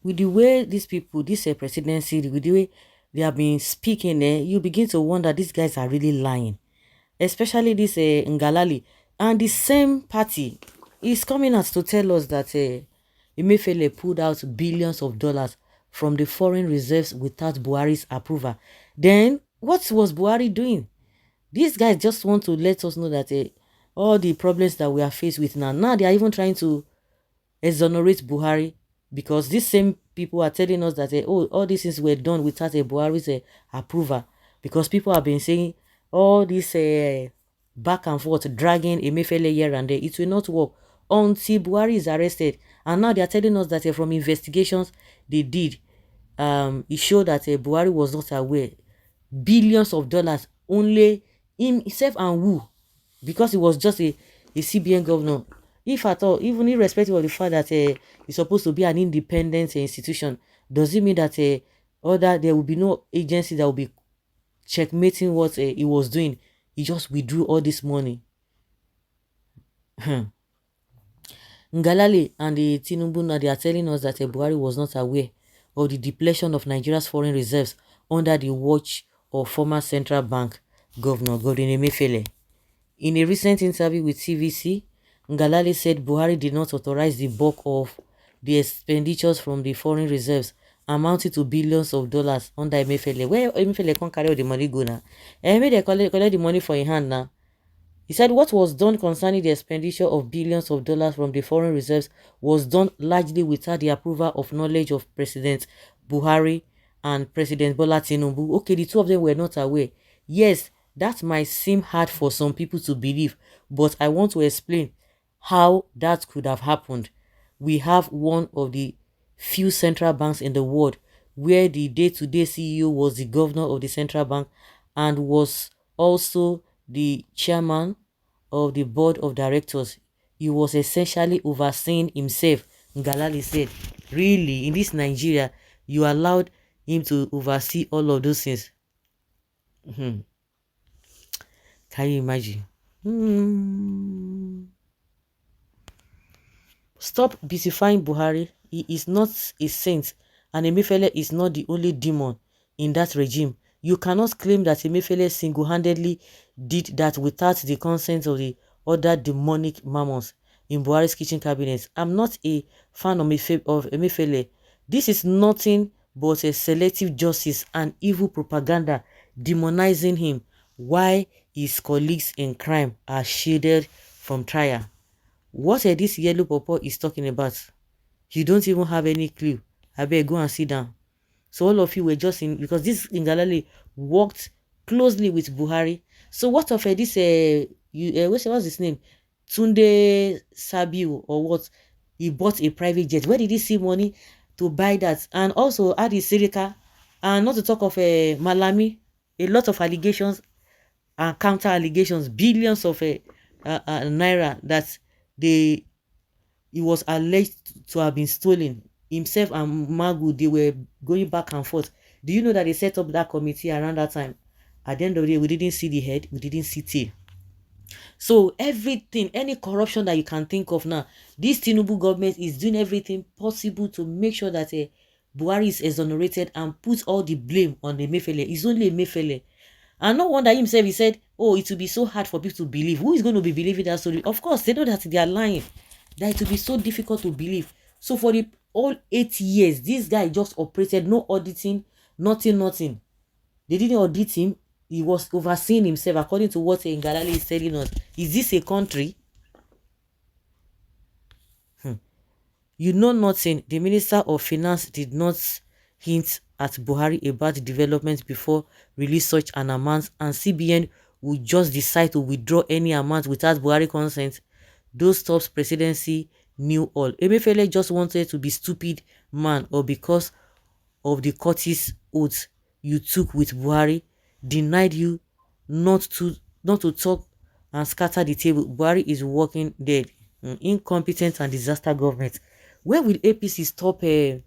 with the way these people, this presidency, with the way they have been speaking, you begin to wonder these guys are really lying. Especially this Ngalali. And the same party is coming out to tell us that Emefiele pulled out billions of dollars from the foreign reserves without Buhari's approval. Then, what was Buhari doing? These guys just want to let us know that all the problems that we are faced with now they are even trying to exonerate Buhari, because these same people are telling us that oh, all these things were done without a Buhari's approval, because people have been saying all this back and forth, dragging Emefiele here and there. It will not work until Buhari is arrested. And now they are telling us that from investigations they did, it showed that Buhari was not aware. Billions of dollars, only himself and who, because he was just a CBN governor. If at all, even irrespective of the fact that it's supposed to be an independent institution, does it mean that there will be no agency that will be checkmating what he was doing? He just withdrew all this money. Ngalale and the Tinubu now, they are telling us that Buhari was not aware of the depletion of Nigeria's foreign reserves under the watch of former central bank governor Godwin Emefiele. In a recent interview with TVC, Ngalale said Buhari did not authorize the bulk of the expenditures from the foreign reserves, amounting to billions of dollars under Emefiele. Where Emefiele can't carry all the money go now? Maybe they collect the money for in hand now. He said what was done concerning the expenditure of billions of dollars from the foreign reserves was done largely without the approval of knowledge of President Buhari and President Bola Tinubu. Okay, the two of them were not aware. Yes, that might seem hard for some people to believe, but I want to explain how that could have happened. We have one of the few central banks in the world where the day-to-day CEO was the governor of the central bank and was also the chairman of the board of directors. He was essentially overseeing himself. Ngalali said, really, in this Nigeria, you allowed him to oversee all of those things? Can you imagine? Stop beautifying Buhari. He is not a saint, and Emefiele is not the only demon in that regime. You cannot claim that Emefiele single-handedly did that without the consent of the other demonic mammons in Buhari's kitchen cabinet. I'm not a fan of Emefiele. This is nothing but a selective justice and evil propaganda demonizing him, while his colleagues in crime are shielded from trial. What this yellow pawpaw is talking about, you don't even have any clue. I better go and sit down. So all of you were just in, because this Ngalale worked closely with Buhari. So what of this what's his name, Tunde Sabiu or what? He bought a private jet. Where did he see money to buy that? And also Adi Sirika, and not to talk of Malami, a lot of allegations and counter allegations, billions of naira that he was alleged to have been stolen. Himself and Magu, they were going back and forth. Do you know that they set up that committee around that time? At the end of the day, we didn't see the head, we didn't see tail. So everything, any corruption that you can think of now, this Tinubu government is doing everything possible to make sure that Buhari is exonerated and put all the blame on the Emefiele. It's only Emefiele. And no wonder himself, he said, oh, it will be so hard for people to believe. Who is going to be believing that story? Of course, they know that they are lying. That it will be so difficult to believe. So for the all 8 years, this guy just operated, no auditing, nothing. They didn't audit him. He was overseeing himself, according to what Ngalale is telling us. Is this a country? You know nothing. The Minister of Finance did not hint at Buhari about the development before release such an amount, and CBN would just decide to withdraw any amount without Buhari consent. Those tops presidency knew all. Emefiele just wanted to be stupid man, or because of the Curtis oath you took with Buhari, denied you not to talk and scatter the table. Buhari is walking dead. Incompetent and disaster government. Where will APC stop the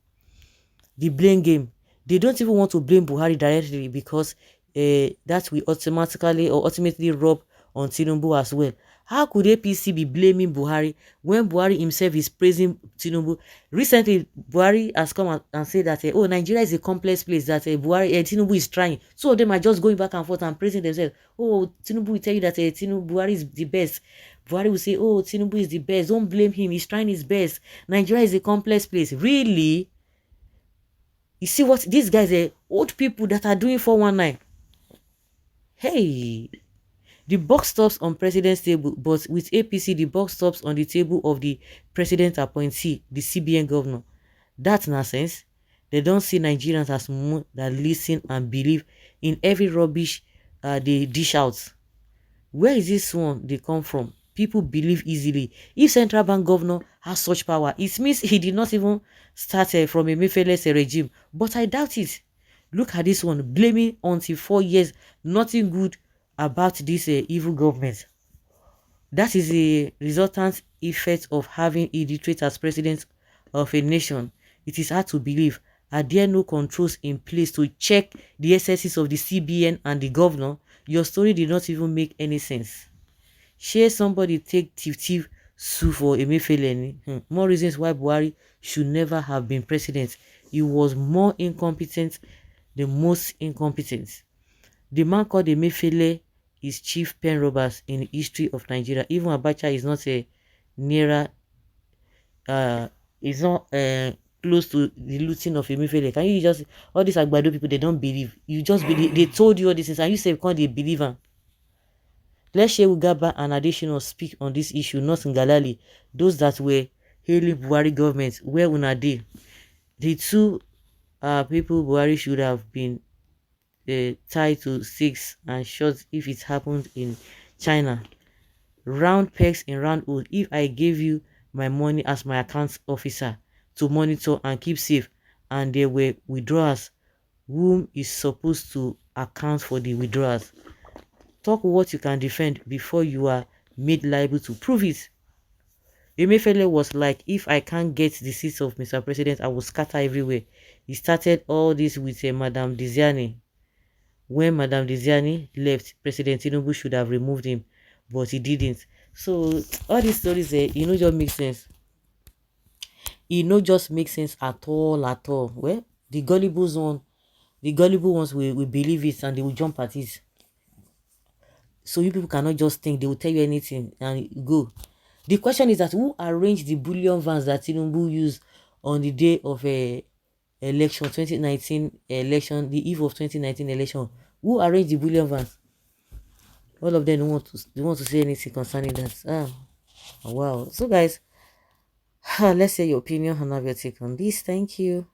blame game? They don't even want to blame Buhari directly, because that will automatically or ultimately rub on Tinubu as well. How could APC be blaming Buhari when Buhari himself is praising Tinubu? Recently, Buhari has come out and said that, oh, Nigeria is a complex place, that Tinubu is trying. Two of them are just going back and forth and praising themselves. Oh, Tinubu will tell you that Buhari is the best. Buhari will say, oh, Tinubu is the best. Don't blame him. He's trying his best. Nigeria is a complex place. Really? You see what these guys are, old people that are doing 419. Hey, the buck stops on president's table, but with APC, the buck stops on the table of the president appointee, the CBN governor. That's nonsense. They don't see Nigerians as more that listen and believe in every rubbish they dish out. Where is this one they come from? People believe easily. If central bank governor has such power, it means he did not even start from Emefele's regime. But I doubt it. Look at this one, blaming until 4 years, nothing good about this evil government. That is a resultant effect of having illiterate as president of a nation. It is hard to believe. Are there no controls in place to check the excesses of the CBN and the governor? Your story did not even make any sense. Share somebody take tif sue for Emefiele. More reasons why Buhari should never have been president. He was more incompetent, the most incompetent. The man called Emefiele is chief pen robbers in the history of Nigeria. Even Abacha is not a nearer, is not close to the looting of Emefiele. Can you just, all these Agbado people, they don't believe. You just believe, they told you all this, and you say, can't they believe them? Let Shehu Gaba and additional speak on this issue, not Ngalali, those that were hailing Buhari government, where una dey. The two people Buhari should have been tied to sticks and shot if it happened in China. Round pegs in round hole. If I gave you my money as my account officer to monitor and keep safe, and there were withdrawals, whom is supposed to account for the withdrawals? Talk what you can defend before you are made liable to prove it. Emefiele was like, if I can't get the seats of Mr. President, I will scatter everywhere. He started all this with Madame Diziani. When Madame Diziani left, President Tinubu should have removed him, but he didn't. So all these stories, just make sense. Just make sense at all, at all. Well, the gullible ones will believe it and they will jump at it. So you people cannot just think, they will tell you anything and go. The question is that who arranged the bullion vans that Tinubu used on the day of a election, 2019 election, the eve of 2019 election? Who arranged the bullion vans? All of them don't want to say anything concerning that. Wow. So guys, let's say your opinion and have your take on this. Thank you.